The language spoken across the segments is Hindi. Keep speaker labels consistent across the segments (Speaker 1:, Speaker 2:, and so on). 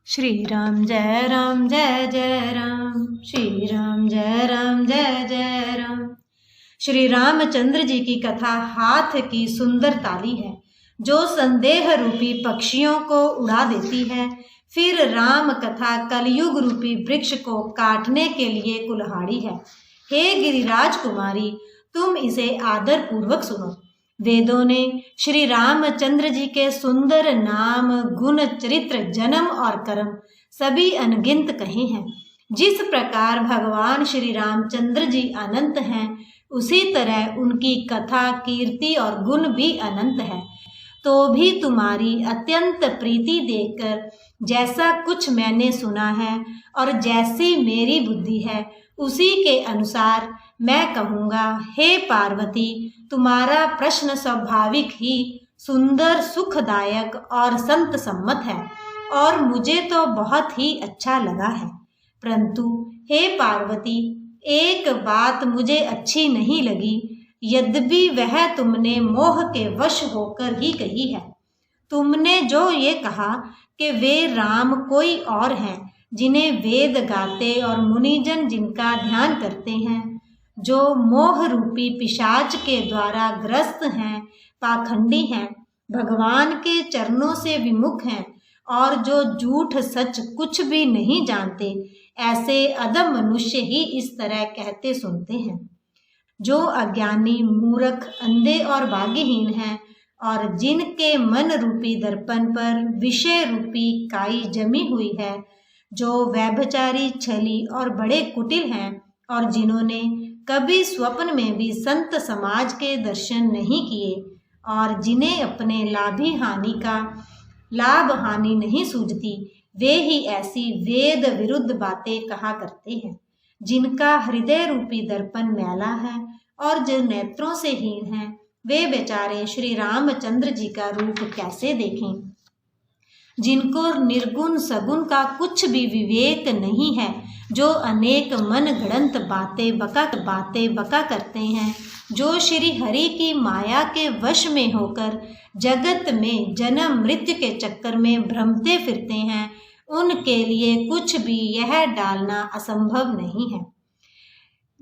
Speaker 1: श्री राम जय राम, श्री राम जय जय राम। श्री रामचंद्र जी की कथा हाथ की सुंदर ताली है जो संदेह रूपी पक्षियों को उड़ा देती है। फिर राम कथा कलयुग रूपी वृक्ष को काटने के लिए कुल्हाड़ी है। हे गिरिराज कुमारी, तुम इसे आदर पूर्वक सुनो। वेदों ने श्री रामचंद्र जी के सुंदर नाम, गुण, चरित्र, जन्म और कर्म सभी अनगिनत कहे हैं। जिस प्रकार भगवान श्री रामचंद्र जी अनंत हैं, उसी तरह उनकी कथा, कीर्ति और गुण भी अनंत है। तो भी तुम्हारी अत्यंत प्रीति देखकर जैसा कुछ मैंने सुना है और जैसी मेरी बुद्धि है, उसी के अनुसार मैं कहूँगा। हे पार्वती, तुम्हारा प्रश्न स्वाभाविक ही सुंदर, सुखदायक और संत सम्मत है और मुझे तो बहुत ही अच्छा लगा है। परंतु हे पार्वती, एक बात मुझे अच्छी नहीं लगी, यद्यपि वह तुमने मोह के वश होकर ही कही है। तुमने जो ये कहा कि वे राम कोई और हैं, जिन्हें वेद गाते और मुनिजन जिनका ध्यान करते हैं, जो मोह रूपी पिशाच के द्वारा ग्रस्त हैं, पाखंडी हैं, भगवान के चरणों से विमुख हैं और जो झूठ सच कुछ भी नहीं जानते, ऐसे अधम मनुष्य ही इस तरह कहते सुनते हैं। जो अज्ञानी, मूर्ख, अंधे और भाग्यहीन हैं और जिनके मन रूपी दर्पण पर विषय रूपी काई जमी हुई है, जो व्यभिचारी, छली और बड़े कुटिल हैं और जिन्होंने कभी स्वप्न में भी संत समाज के दर्शन नहीं किए और जिन्हें अपने लाभ हानि नहीं सूझती, वे ही ऐसी वेद विरुद्ध बातें कहा करते हैं। जिनका हृदय रूपी दर्पण मैला है और जो नेत्रों से हीन है, वे बेचारे श्री रामचंद्र जी का रूप कैसे देखें। जिनको निर्गुण सगुण का कुछ भी विवेक नहीं है, जो अनेक मन गढ़ंत बातें बका करते हैं, जो श्री हरि की माया के वश में होकर जगत में जन्म मृत्यु के चक्कर में भ्रमते फिरते हैं, उनके लिए कुछ भी यह डालना असंभव नहीं है।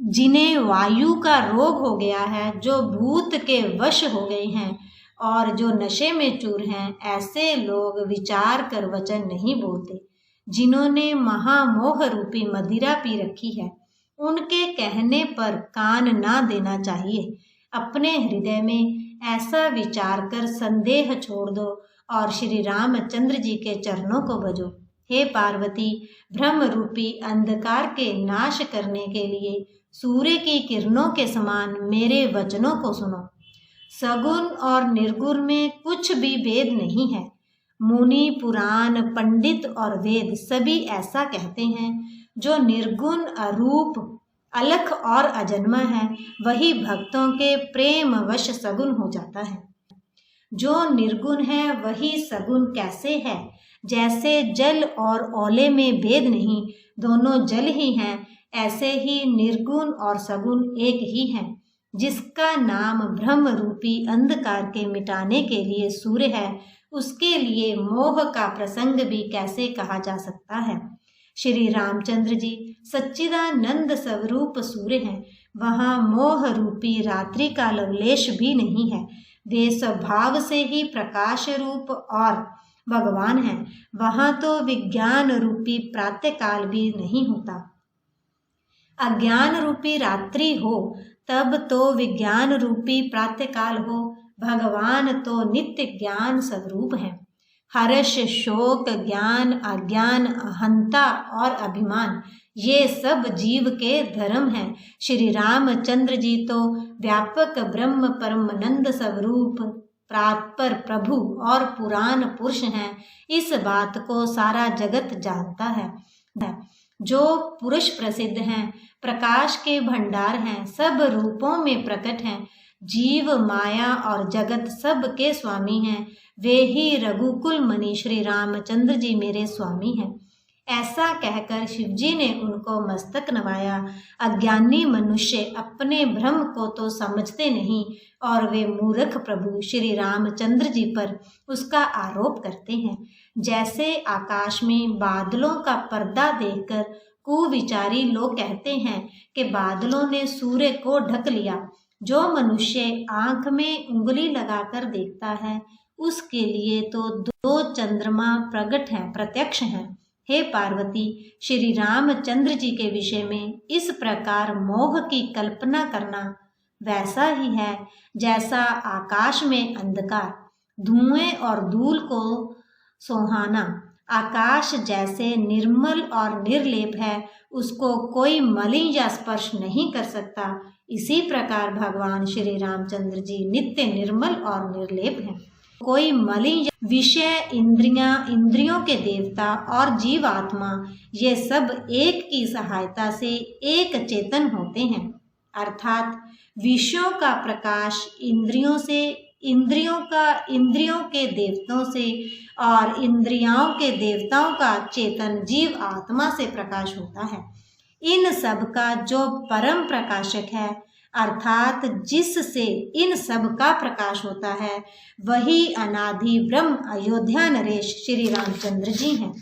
Speaker 1: जिन्हें वायु का रोग हो गया है, जो भूत के वश हो गए हैं और जो नशे में चूर हैं, ऐसे लोग विचार कर वचन नहीं बोलते। जिन्होंने महामोह रूपी मदिरा पी रखी है, उनके कहने पर कान ना देना चाहिए। अपने हृदय में ऐसा विचार कर संदेह छोड़ दो और श्री रामचंद्र जी के चरणों को भजो। हे पार्वती, ब्रह्म रूपी अंधकार के नाश करने के लिए सूर्य की किरणों के समान मेरे वचनों को सुनो। सगुण और निर्गुण में कुछ भी भेद नहीं है। मुनि, पुराण, पंडित और वेद सभी ऐसा कहते हैं। जो निर्गुण, अरूप, अलख और अजन्मा है, वही भक्तों के प्रेम वश सगुण हो जाता है। जो निर्गुण है वही सगुण कैसे है? जैसे जल और ओले में भेद नहीं, दोनों जल ही हैं, ऐसे ही निर्गुण और सगुण एक ही हैं। जिसका नाम ब्रह्म रूपी अंधकार के मिटाने के लिए सूर्य है, उसके लिए मोह का प्रसंग भी कैसे कहा जा सकता है। श्री रामचंद्र जी सच्चिदानंद स्वरूप सूर्य हैं। वहाँ मोह रूपी रात्रि का लवलेश भी नहीं है। वे स्वभाव से ही प्रकाश रूप और भगवान हैं। वहाँ तो विज्ञान रूपी प्रातःकाल भी नहीं होता। अज्ञान रूपी रात्रि हो तब तो विज्ञान रूपी प्रातःकाल हो। भगवान तो नित्य ज्ञान स्वरूप है। हर्ष, शोक, ज्ञान, अज्ञान, अहंता और अभिमान, ये सब जीव के धर्म हैं। श्री रामचंद्र जी तो व्यापक ब्रह्म परमानंद स्वरूप, प्रात्पर प्रभु और पुराण पुरुष हैं। इस बात को सारा जगत जानता है। जो पुरुष प्रसिद्ध हैं, प्रकाश के भंडार हैं, सब रूपों में प्रकट हैं, जीव, माया और जगत सब के स्वामी हैं, वे ही रघुकुल मणि श्री रामचंद्र जी मेरे स्वामी हैं। ऐसा कहकर शिवजी ने उनको मस्तक नवाया। अज्ञानी मनुष्य अपने भ्रम को तो समझते नहीं और वे मूर्ख प्रभु श्री रामचंद्र जी पर उसका आरोप करते हैं। जैसे आकाश में बादलों का पर्दा देखकर कुविचारी लोग कहते हैं कि बादलों ने सूर्य को ढक लिया। जो मनुष्य आंख में उंगली लगाकर देखता है उसके लिए तो दो चंद्रमा प्रकट हैं, प्रत्यक्ष हैं। हे पार्वती, श्री रामचंद्र जी के विषय में इस प्रकार मोह की कल्पना करना वैसा ही है जैसा आकाश में अंधकार, धुएं और धूल को सोहाना। आकाश जैसे निर्मल और निर्लेप है, उसको कोई मलिन या स्पर्श नहीं कर सकता। इसी प्रकार भगवान श्री रामचंद्र जी नित्य निर्मल और निर्लेप हैं। कोई मलिन विषय, इंद्रियों के देवता और जीवात्मा ये सब एक की सहायता से एक चेतन होते हैं। अर्थात विषयों का प्रकाश इंद्रियों के देवताओं से और इंद्रियों के देवताओं का चेतन जीव आत्मा से प्रकाश होता है। इन सब का जो परम प्रकाशक है, अर्थात जिससे इन सब का प्रकाश होता है, वही अनादि ब्रह्म अयोध्या नरेश श्री रामचंद्र जी हैं।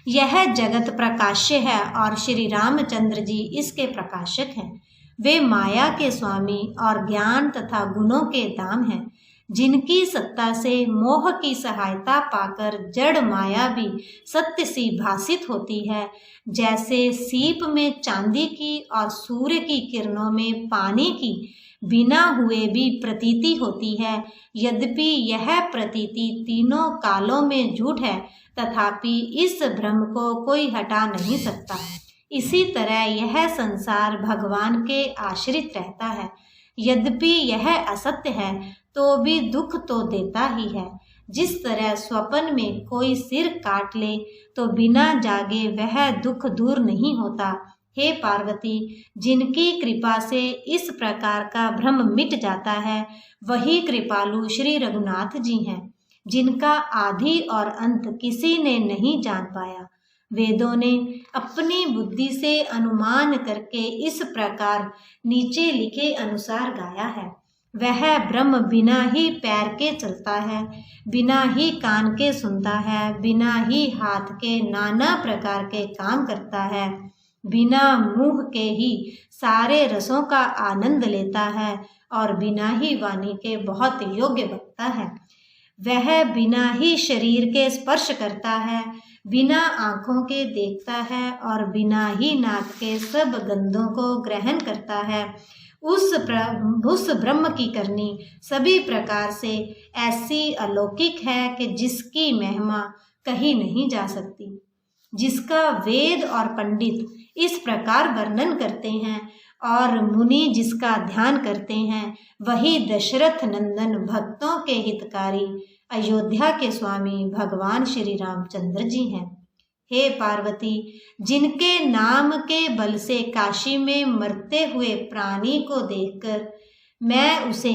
Speaker 1: यह जगत प्रकाश्य है और श्री रामचंद्र जी इसके प्रकाशक हैं। वे माया के स्वामी और ज्ञान तथा गुणों के धाम हैं, जिनकी सत्ता से मोह की सहायता पाकर जड़ माया भी सत्य सी भासित होती है। जैसे सीप में चांदी की और सूर्य की किरणों में पानी की बिना हुए भी प्रतीति होती है, यद्यपि यह प्रतीति तीनों कालों में झूठ है, तथापि इस भ्रम को कोई हटा नहीं सकता। इसी तरह यह संसार भगवान के आश्रित रहता है, यद्यपि यह असत्य है तो भी दुख तो देता ही है। जिस तरह स्वप्न में कोई सिर काट ले तो बिना जागे वह दुख दूर नहीं होता। हे पार्वती, जिनकी कृपा से इस प्रकार का भ्रम मिट जाता है, वही कृपालु श्री रघुनाथ जी हैं, जिनका आदि और अंत किसी ने नहीं जान पाया। वेदों ने अपनी बुद्धि से अनुमान करके इस प्रकार नीचे लिखे अनुसार गाया है। वह ब्रह्म बिना ही पैर के चलता है, बिना ही कान के सुनता है, बिना ही हाथ के नाना प्रकार के काम करता है, बिना मुंह के ही सारे रसों का आनंद लेता है और बिना ही वाणी के बहुत योग्य बकता है। वह बिना ही शरीर के स्पर्श करता है, बिना आँखों के देखता है और बिना ही नाक के सब गंधों को ग्रहण करता है। उस ब्रह्म की करनी सभी प्रकार से ऐसी अलौकिक है कि जिसकी महिमा कही नहीं जा सकती, जिसका वेद और पंडित इस प्रकार वर्णन करते हैं और मुनि जिसका ध्यान करते हैं, वही दशरथ नंदन भक्तों के हितकारी अयोध्या के स्वामी भगवान श्री रामचंद्र जी हैं। हे पार्वती, जिनके नाम के बल से काशी में मरते हुए प्राणी को देखकर मैं उसे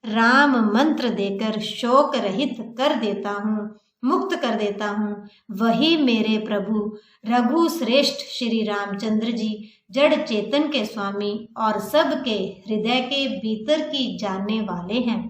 Speaker 1: राम मंत्र देकर शोक रहित कर देता हूँ, मुक्त कर देता हूँ, वही मेरे प्रभु रघु श्रेष्ठ श्री रामचंद्र जी जड़ चेतन के स्वामी और सबके हृदय के भीतर की जानने वाले हैं।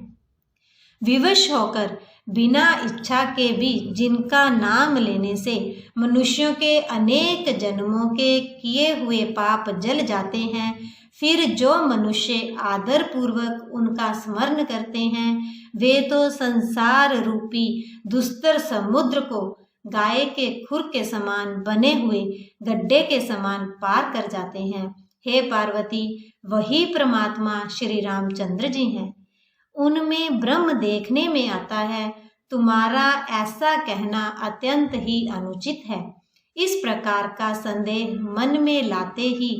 Speaker 1: विवश होकर बिना इच्छा के भी जिनका नाम लेने से मनुष्यों के अनेक जन्मों के किए हुए पाप जल जाते हैं, फिर जो मनुष्य आदर पूर्वक उनका स्मरण करते हैं, वे तो संसार रूपी दुस्तर समुद्र को गाय के खुर के समान बने हुए गड्ढे के समान पार कर जाते हैं। हे पार्वती, वही परमात्मा श्री रामचंद्र जी हैं। उनमें ब्रह्म देखने में आता है। तुम्हारा ऐसा कहना अत्यंत ही अनुचित है। इस प्रकार का संदेह मन में लाते ही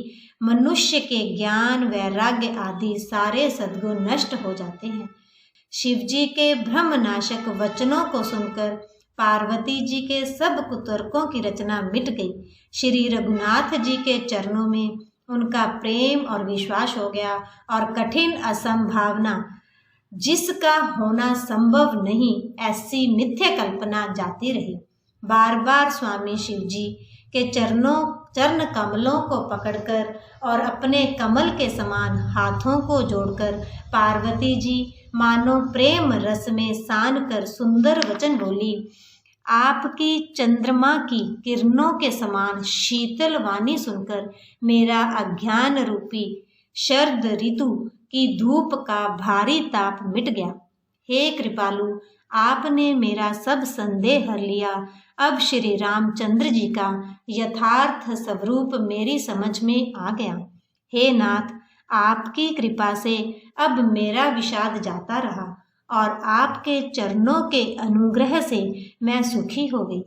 Speaker 1: मनुष्य के ज्ञान, वैराग्य आदि सारे सद्गुण नष्ट हो जाते हैं। शिवजी के ब्रह्मनाशक वचनों को सुनकर पार्वती जी के सब कुतर्कों की रचना मिट गई। श्री रघुनाथ जी के चरणों में उनका प्रेम और विश्वास हो गया और कठिन असंभावना, जिसका होना संभव नहीं, ऐसी मिथ्या कल्पना जाती रही। बार बार स्वामी शिव जी के चरण कमलों को पकड़कर और अपने कमल के समान हाथों को जोड़कर पार्वती जी मानो प्रेम रस में सान कर सुंदर वचन बोली। आपकी चंद्रमा की किरणों के समान शीतल वाणी सुनकर मेरा अज्ञान रूपी शरद ऋतु की धूप का भारी ताप मिट गया। हे कृपालु, आपने मेरा सब संदेह हर लिया। अब श्री रामचंद्र जी का यथार्थ स्वरूप मेरी समझ में आ गया। हे नाथ, आपकी कृपा से अब मेरा विषाद जाता रहा और आपके चरणों के अनुग्रह से मैं सुखी हो गई।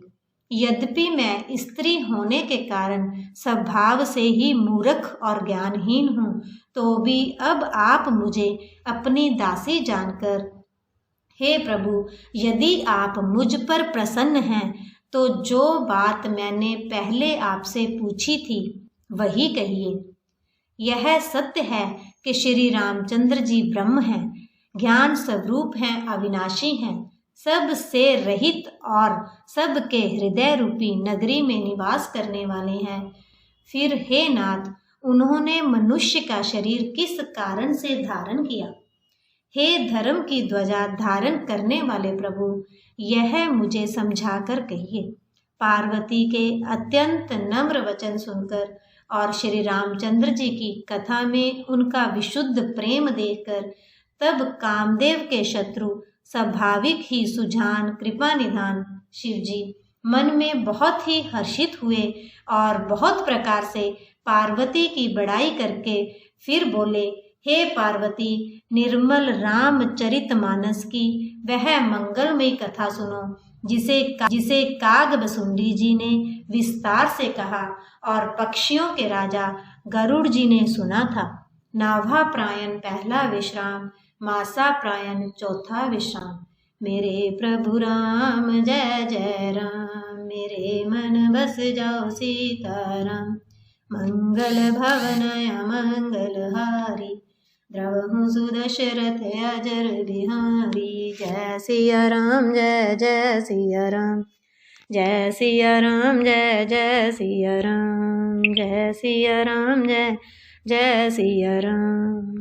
Speaker 1: यद्यपि मैं स्त्री होने के कारण स्वभाव से ही मूर्ख और ज्ञानहीन हूँ, तो भी अब आप मुझे अपनी दासी जानकर, हे प्रभु, यदि आप मुझ पर प्रसन्न हैं तो जो बात मैंने पहले आपसे पूछी थी वही कहिए। यह सत्य है कि श्री रामचंद्र जी ब्रह्म हैं, ज्ञान स्वरूप हैं, अविनाशी हैं, सब से रहित और सबके हृदय रूपी नगरी में निवास करने वाले हैं। फिर हे नाथ, उन्होंने मनुष्य का शरीर किस कारण से धारण किया? हे धर्म की ध्वजा धारण करने वाले प्रभु, यह मुझे समझाकर कहिए। पार्वती के अत्यंत नम्र वचन सुनकर और श्री रामचंद्र जी की कथा में उनका विशुद्ध प्रेम देखकर तब कामदेव के शत्रु स्वाभाविक ही सुजान कृपा निधान शिव जी मन में बहुत ही हर्षित हुए और बहुत प्रकार से पार्वती की बड़ाई करके फिर बोले, हे पार्वती, निर्मल रामचरितमानस की वह मंगलमयी कथा सुनो जिसे कागभसुंडी जी ने विस्तार से कहा और पक्षियों के राजा गरुड़ जी ने सुना था। नाभा प्रायण पहला विश्राम, मासा प्रायण चौथा विश्राम। मेरे प्रभु राम जय जय राम, मेरे मन बस जाओ सीताराम। मंगल भवन अमंगलहारी, द्रवहु सुदशरथ अजर बिहारी। जय सिया राम जय जय सिया राम, जय सिया राम जय जय सिया राम, जय सिया राम जय जय सिया राम।